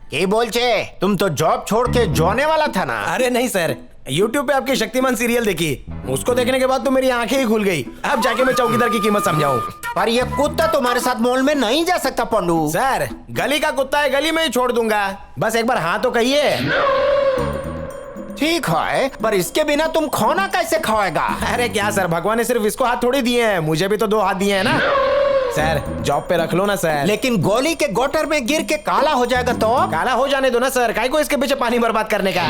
কি বলছে? तुम तो जॉब छोड़ के जोने वाला था ना? अरे नहीं सर, YouTube पे आपकी शक्तिमान सीरियल देखी, उसको देखने के बाद तो मेरी आंखें ही खुल गई। अब जाके मैं चौकीदार की कीमत समझाऊं। पर ये कुत्ता तुम्हारे साथ मॉल में नहीं जा सकता पंडू। सर, गली का कुत्ता है, गली में ही छोड़ दूंगा। बस एक बार हाँ तो कहिए। ठीक है, पर इसके बिना तुम खाना कैसे खाएगा? अरे क्या सर, भगवान ने सिर्फ इसको हाथ थोड़ी दिए हैं, मुझे भी तो 2 हाथ दिए हैं ना। सर, जॉब पे रख लो ना सर। लेकिन गोली के गोटर में गिर के काला हो जाएगा तो? काला हो जाने दो ना सर, काहे को इसके पीछे पानी बर्बाद करने का।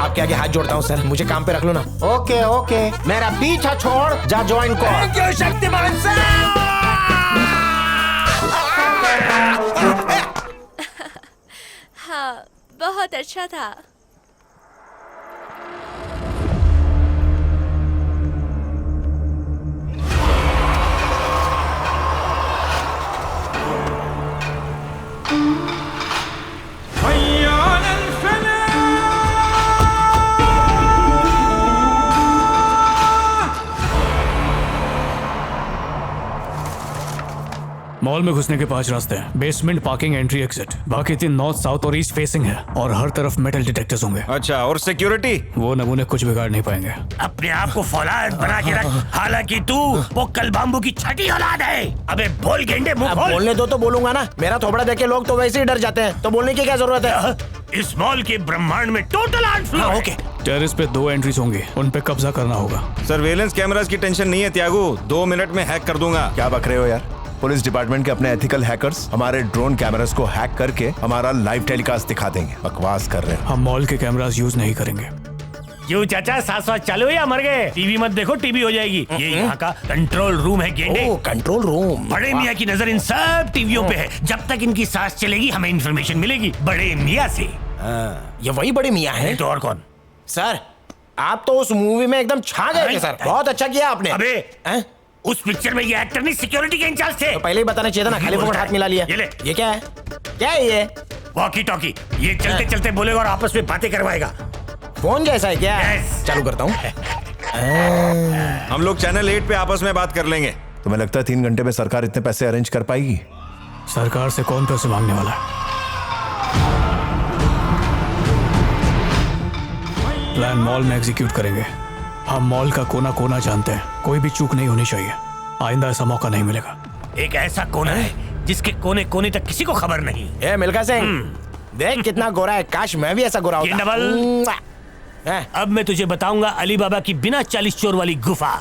आपके आगे हाथ जोड़ता हूँ सर, मुझे काम पे रख लो ना। ओके ओके, मेरा पीछा छोड़, जा ज्वाइन कर। Thank you Shaktimaan sir. हाँ, बहुत अच्छा था। मॉल में घुसने के 5 रास्ते हैं। Basement, parking, entry, exit. बाकी 3 नॉर्थ, साउथ और ईस्ट फेसिंग है और हर तरफ मेटल डिटेक्टर्स होंगे। अच्छा, और सिक्योरिटी? वो नमूने कुछ बिगाड़ नहीं पाएंगे। अपने आप को फौलाद बना के रख, हालांकि तू वो कल बाम्बू की छठी औलाद है। अबे बोल गेंडे, मुंह अब खोल। बोलने दो तो बोलूंगा ना, मेरा थोबड़ा देख के लोग तो वैसे ही डर जाते हैं, तो बोलने की क्या जरूरत है। इस मॉल के ब्रह्मांड में टोटल 8 फ्लोर है। ओके। टेरेस पे 2 एंट्रीज होंगी, उन पे कब्जा करना होगा। सर्वेलेंस कैमरास की टेंशन नहीं है त्यागू, 2 मिनट में हैक कर दूंगा। क्या बक रहे हो यार? पुलिस डिपार्टमेंट के अपने एथिकल हैकर्स हमारे ड्रोन कैमरास को हैक करके हमारा लाइव टेलीकास्ट दिखा देंगे। बकवास कर रहे हैं। हम मॉल के कैमरास यूज नहीं करेंगे। क्यों चाचा, साथ चालू है या मर गए? टीवी मत देखो, टीवी हो जाएगी। ये यहाँ का कंट्रोल रूम है गेंडे। ओह, कंट्रोल रूम। बड़े मियाँ की नजर इन सब टीवियों पे है। जब तक इनकी सांस चलेगी हमें इंफॉर्मेशन मिलेगी बड़े मियाँ से। ये वही बड़े मियाँ हैं? तो और कौन? सर, आप तो उस मूवी में एकदम छा गए थे सर, बहुत अच्छा किया आपने। अबे हैं? उस पिक्चर में ये एक्टर नहीं, सिक्योरिटी के इंचार्ज थे। तो पहले ही बताना चाहिए था ना, खाली फोकट हाथ मिला लिया। ये ले। ये क्या है? क्या है ये? Walkie talkie. ये चलते चलते बोलेगा और आपस में बातें करवाएगा। फोन जैसा है क्या? Yes. चालू करता हूँ। हम लोग चैनल 8 पे आपस में बात कर लेंगे। तुम्हें लगता है 3 घंटे में सरकार इतने पैसे अरेंज कर पाएगी? सरकार से कौन पैसे मांगने वाला है? प्लान मॉल में एग्जीक्यूट करेंगे। हम मॉल का कोना कोना जानते हैं, कोई भी चूक नहीं होनी चाहिए। आइंदा ऐसा मौका नहीं मिलेगा। एक ऐसा कोना है जिसके कोने कोने तक किसी को खबर नहीं। ए मिल्खा सिंह, देख कितना गोरा है, काश मैं भी ऐसा गोरा ये होता। डबल। हैं? अब मैं तुझे बताऊंगा अली बाबा की बिना 40 चोर वाली गुफा।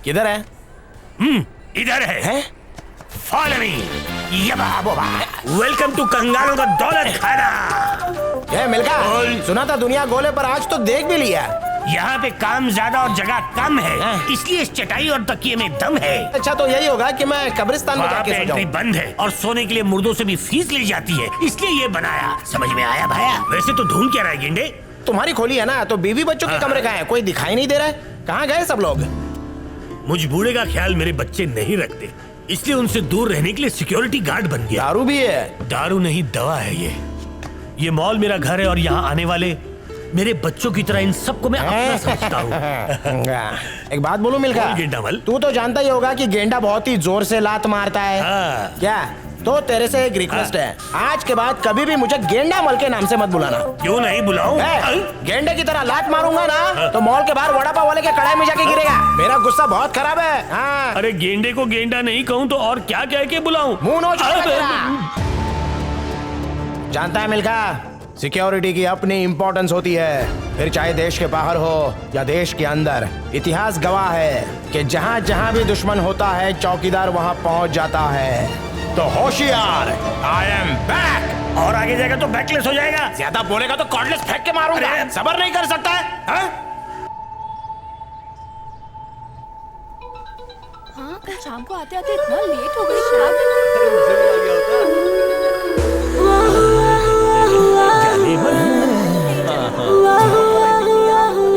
किधर है? इधर है। हैं? Follow me. वेलकम टू कंगालों का दौलत खाना। ए मिल्खा, बोल। सुना था दुनिया गोले पर, आज तो देख भी लिया। यहाँ पे काम ज्यादा और जगह कम है, हैं? इसलिए इस चटाई और तकिए में दम है। अच्छा, तो यही होगा कि मैं कब्रिस्तान में वहाँ जाके पे सो एंट्री जाऊं। बंद है और सोने के लिए मुर्दों से भी फीस ली जाती है, इसलिए ये बनाया। समझ में आया भाया? वैसे तो ढूंढ क्या रहा है गेंडे? तुम्हारी खोली है ना, तो बीवी बच्चों के कमरे कहाँ हैं? कोई दिखाई नहीं दे रहा है, कहाँ गए सब लोग? मुझ बूढ़े का ख्याल मेरे बच्चे नहीं रखते, इसलिए उनसे दूर रहने के लिए सिक्योरिटी गार्ड बन गया। दारू भी है? दारू नहीं, दवा है ये मॉल मेरा घर है और यहाँ आने वाले मेरे बच्चों की तरह इन सबको मैं अपना समझता हूँ। एक बात बोलूं मिल्खा, बोल गेंडामल। तू तो जानता ही होगा कि गेंडा बहुत ही जोर से लात मारता है। हाँ। क्या? तो तेरे से एक रिक्वेस्ट है, आज के बाद कभी भी मुझे गेंडा मल के नाम से मत बुलाना। क्यों नहीं बुलाऊं? गेंडे की तरह लात मारूंगा ना तो मॉल के बाहर वड़ा पाव वाले के कड़ाई में जाके गिरेगा। मेरा गुस्सा बहुत खराब है। हाँ। अरे गेंडे को गेंडा नहीं कहूँ तो और क्या कह के बुलाऊं? मुंह नोच जानता है मिल्खा, सिक्योरिटी की अपनी इंपॉर्टेंस होती है, फिर चाहे देश के बाहर हो या देश के अंदर। इतिहास गवाह है कि जहाँ जहाँ भी दुश्मन होता है, चौकीदार वहाँ पहुँच जाता है। तो होशियार, आई एम बैक। और आगे जाएगा तो बैकलेस हो जाएगा। ज्यादा बोलेगा तो कॉर्डलेस फेंक के मारूंगा। अरे! सबर नहीं कर सकता है? हाँ? हाँ, कल शाम को आते आते इतना लेट हो गई।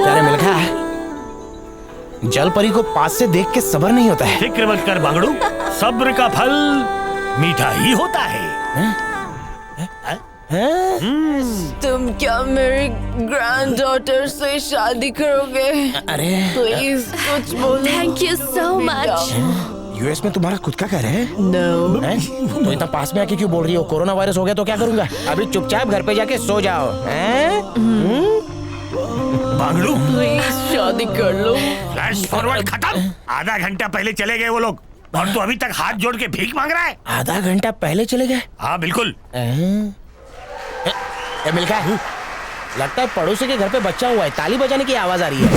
क्या रे मिल्खा, जल परी को पास से देख के सबर नहीं होता है। फिक्र मत कर बांगड़ू, सब्र का फल मीठा ही होता है। तुम क्या मेरी ग्रैंड डॉटर से शादी करोगे? अरे प्लीज कुछ बोलो। Thank you so much. US में तुम्हारा खुद का घर है? No. हैं? तो इतना पास में आके क्यों बोल रही हो? कोरोना वायरस हो गया तो क्या करूंगा? अभी चुपचाप घर पे जाके सो जाओ। हैं? बांगड़ू Please शादी कर लो। फ्लैश फॉरवर्ड खत्म। आधा घंटा पहले चले गए वो लोग और तू अभी तक हाथ जोड़ के भीख मांग रहा है। आधा घंटा पहले चले गए? हाँ बिल्कुल। मिल्खा, लगता है पड़ोसी के घर पे बच्चा हुआ है। ताली बजाने की आवाज आ रही है।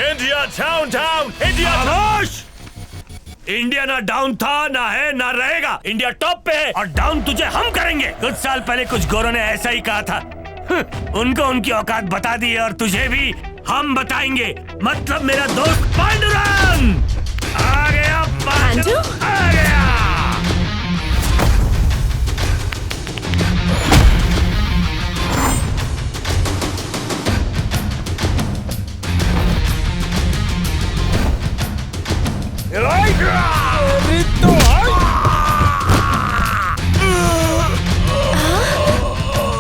इंडिया डाउन डाउन इंडिया खामोश। इंडिया ना डाउन था ना है ना रहेगा। इंडिया टॉप पे है और डाउन तुझे हम करेंगे। कुछ साल पहले कुछ गोरों ने ऐसा ही कहा था। उनको उनकी औकात बता दी और तुझे भी हम बताएंगे। मतलब मेरा दोस्त पांडुरंग आ गया। पांडु आ गया।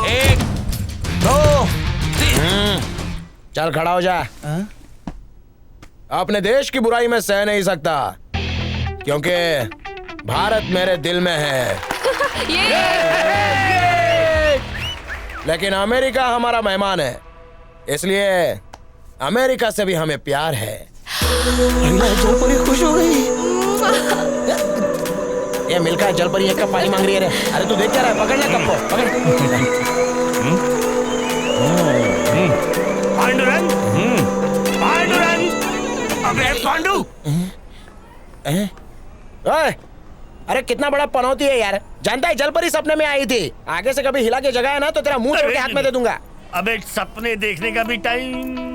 एक, दो, चल खड़ा हो जा। अपने देश की बुराई में सह नहीं सकता क्योंकि भारत मेरे दिल में है। लेकिन अमेरिका हमारा मेहमान है, इसलिए अमेरिका से भी हमें प्यार है। जलपरी खुश हो गई। ये मिल्खा जलपरी एक कप पानी मांग रही है रे। अरे तू देख क्या रहा है? पकड़ ले कप को, पकड़। पांडुरंग, पांडुरंग, अबे पांडु। ओए, अरे कितना बड़ा पनौती है यार। जानता है जलपरी सपने में आई थी। आगे से कभी हिला के जगह है ना तो तेरा मुंह तोड़ के हाथ में दे दूंगा। अबे सपने देखने का भी टाइम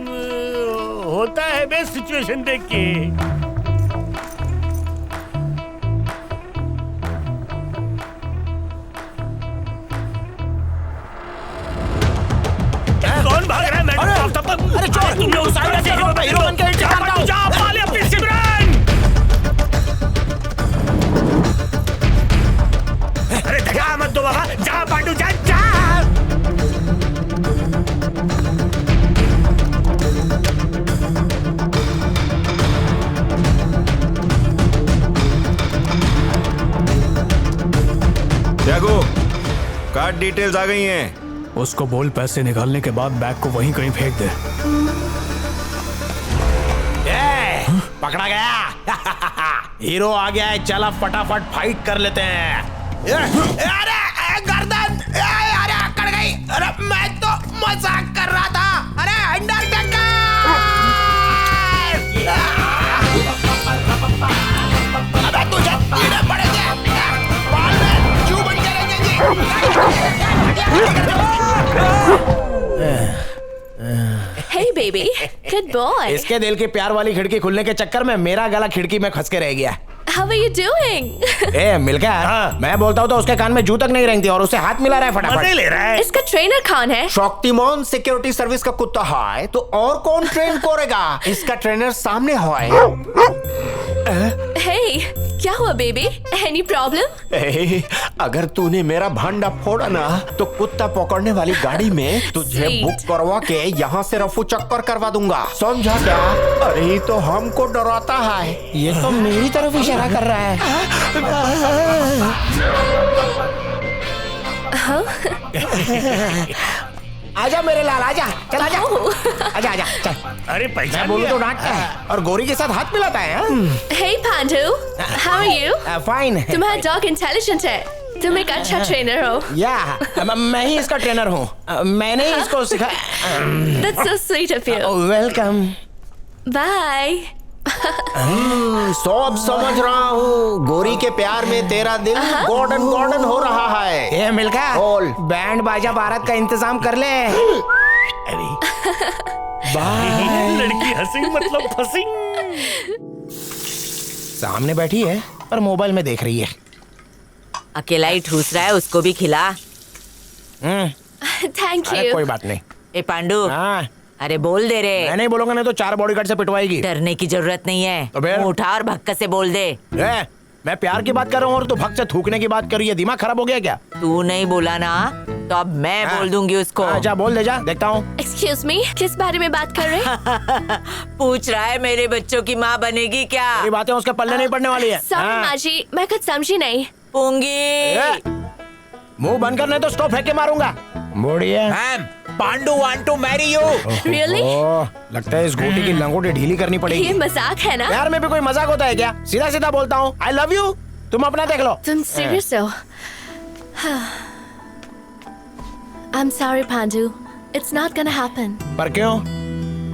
होता है बे, सिचुएशन देख के। कौन भाग रहा है? मैं अरे चोर, तुमने उस तरह से हीरो बन के जा पाले अपनी सिमरन। अरे धगा मत दो बाबा, जा पांडु जा जा। त्यागो, कार्ड डिटेल्स आ गई हैं। उसको बोल पैसे निकालने के बाद बैग को वहीं कहीं फेंक दे। पकड़ा गया। हीरो आ गया है, चला फटाफट फाइट कर लेते हैं। अरे गर्दन, अरे अकड़ गई। अरे मैं तो मजाक कर रहा था। अरे अंडरटेकर, अबे तुझे कीड़े पड़ेंगे। बाल में क्यों बन के Hey baby, good boy. इसके दिल की प्यार वाली खिड़की खुलने के चक्कर में मेरा गला खिड़की में फंस के रह गया। How are you doing? ए मिलकर, हाँ। मैं बोलता हूँ तो उसके कान में जू तक नहीं रेंगती और उसे हाथ मिला रहा है मजे फटाफट। ले रहा है। इसका ट्रेनर कौन है? शक्तिमान सिक्योरिटी सर्विस का कुत्ता है तो और कौन ट्रेन करेगा? इसका ट्रेनर सामने है। Hey, क्या हुआ बेबी? Any problem? अगर तूने मेरा भांडा फोड़ा ना तो कुत्ता पकड़ने वाली गाड़ी में तुझे Sweet. बुक करवा के यहाँ से रफू चक्कर करवा दूंगा, समझा क्या? अरे ये तो हमको डराता है। ये तो मेरी तरफ इशारा कर रहा है। आजा मेरे लाल, आजा, चल आजा, आजा आजा चल। अरे मैं पहचान बोलूं लिया। तो डांटता है और गोरी के साथ हाथ मिलाता है। Hey Pandu, how are you? Fine. तुम्हारा डॉग इंटेलिजेंट है। तुम एक अच्छा ट्रेनर हो। या मैं ही इसका ट्रेनर हूँ। मैंने ही इसको सिखाया। That's so sweet of you. Welcome. Bye. सब समझ रहा हूँ। गोरी के प्यार में तेरा दिल गोल्डन गोल्डन हो रहा है। ये मिलका, बोल। बैंड बाजा बारात का इंतजाम कर ले। लड़की हंसी मतलब फंसी। सामने बैठी है पर मोबाइल में देख रही है। अकेला ही ठूस रहा है, उसको भी खिला। Thank अरे you. कोई बात नहीं। ए पांडु, हाँ, अरे बोल दे रे। मैं नहीं बोलूंगा नहीं तो 4 बॉडीगार्ड से पिटवाएगी। डरने की जरूरत नहीं है। तो फिर? मुंह उठा और भक्कस से बोल दे। मैं प्यार की बात कर रहा हूँ और तू भक्त से थूकने की बात कर रही है। दिमाग खराब हो गया क्या? तू नहीं बोला ना, तो अब मैं बोल दूंगी उसको। जा बोल दे, जा देखता हूँ। एक्सक्यूज मी, किस बारे में बात कर रहे हैं? पूछ रहा है मेरे बच्चों की माँ बनेगी क्या? ये बातें उसके पल्ले नहीं पड़ने वाली है। सॉरी माँ जी, मैं कुछ समझी नहीं। पूंगी मुंह बंद करने तो स्टॉप फेंक के मारूंगा। बुढ़िया ma'am, Pandu want to marry you. Really? लगता है इस गोटी की लंगोटी ढीली करनी ये पड़ेगी। मजाक है ना? प्यार में भी कोई मजाक होता है क्या? सीधा सीधा बोलता हूँ, आई लव यू। तुम अपना देख लो। तुम सीरियस हो? I'm sorry, Pandu. It's not gonna happen. पर क्यों?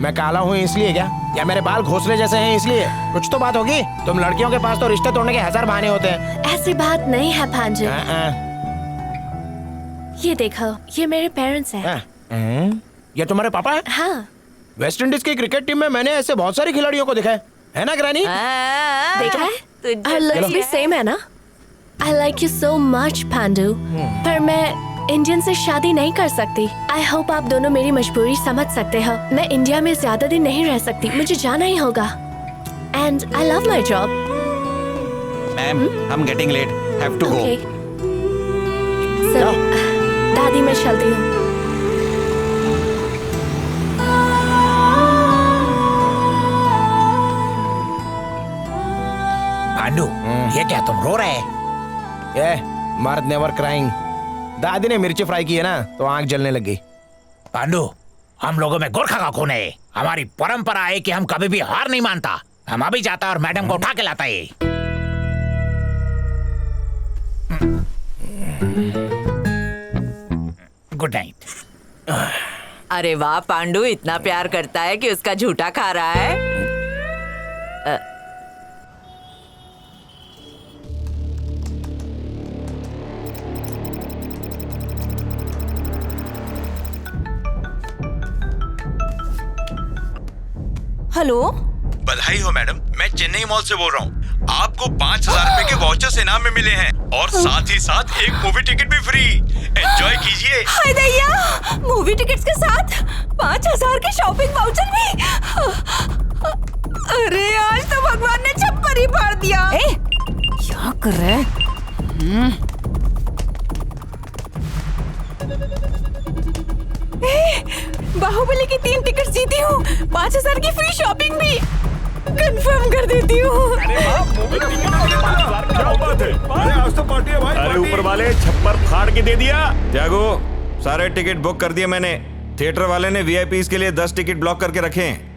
मैं काला हूँ इसलिए क्या? या मेरे बाल घोंसले जैसे हैं इसलिए? कुछ तो बात होगी। तुम लड़कियों के पास तो रिश्ते तोड़ने के 1000 बहाने होते हैं। ऐसी बात नहीं है पांडु। ये देखो, ये मेरे पेरेंट्स हैं। ये तुम्हारे पापा है? हाँ। वेस्ट इंडीज की क्रिकेट टीम में मैंने ऐसे बहुत सारी खिलाड़ियों को देखा है ना ग्रैनी? देखा है? Our looks भी सेम है ना? I like you so much, Pandu. पर मैं इंडियन से शादी नहीं कर सकती। I hope आप दोनों मेरी मजबूरी समझ सकते हो। मैं इंडिया में ज्यादा दिन नहीं रह सकती, मुझे जाना ही होगा। And I love my job. Ma'am, हम getting late, have to go. Okay. So, दादी मैं चलती हूँ। पांडु, ये क्या तुम रो रहे? ये मर्द नेवर क्राइंग। दादी ने मिर्ची फ्राई की है ना, तो आंख जलने लग गई। पांडु, हम लोगों में गोरखा का खून है। हमारी परंपरा है कि हम कभी भी हार नहीं मानता। हम अभी जाता और मैडम को उठा के लाता है। Good night. अरे वाह, पांडु इतना प्यार करता है कि उसका झूठा खा रहा है। हेलो, बधाई हो मैडम, मैं चेन्नई मॉल से बोल रहा हूँ। आपको 5000 रुपए के वाउचर्स इनाम में मिले हैं और साथ ही साथ एक मूवी टिकट भी फ्री। एंजॉय कीजिए। हाय दैया, मूवी टिकट्स के साथ 5000 के शॉपिंग वाउचर भी। अरे आज तो भगवान ने छप्पर ही फाड़ दिया। क्या कर रहे हैं? बाहुबली की 3 टिकट जीती हूँ, 5000 की फ्री शॉपिंग भी कंफर्म कर देती हूँ। अरे ऊपर वाले छप्पर फाड़ के दे दिया। त्यागो, सारे टिकट बुक कर दिए मैंने। थिएटर वाले ने वीआईपीज़ के लिए 10 टिकट ब्लॉक करके रखे हैं।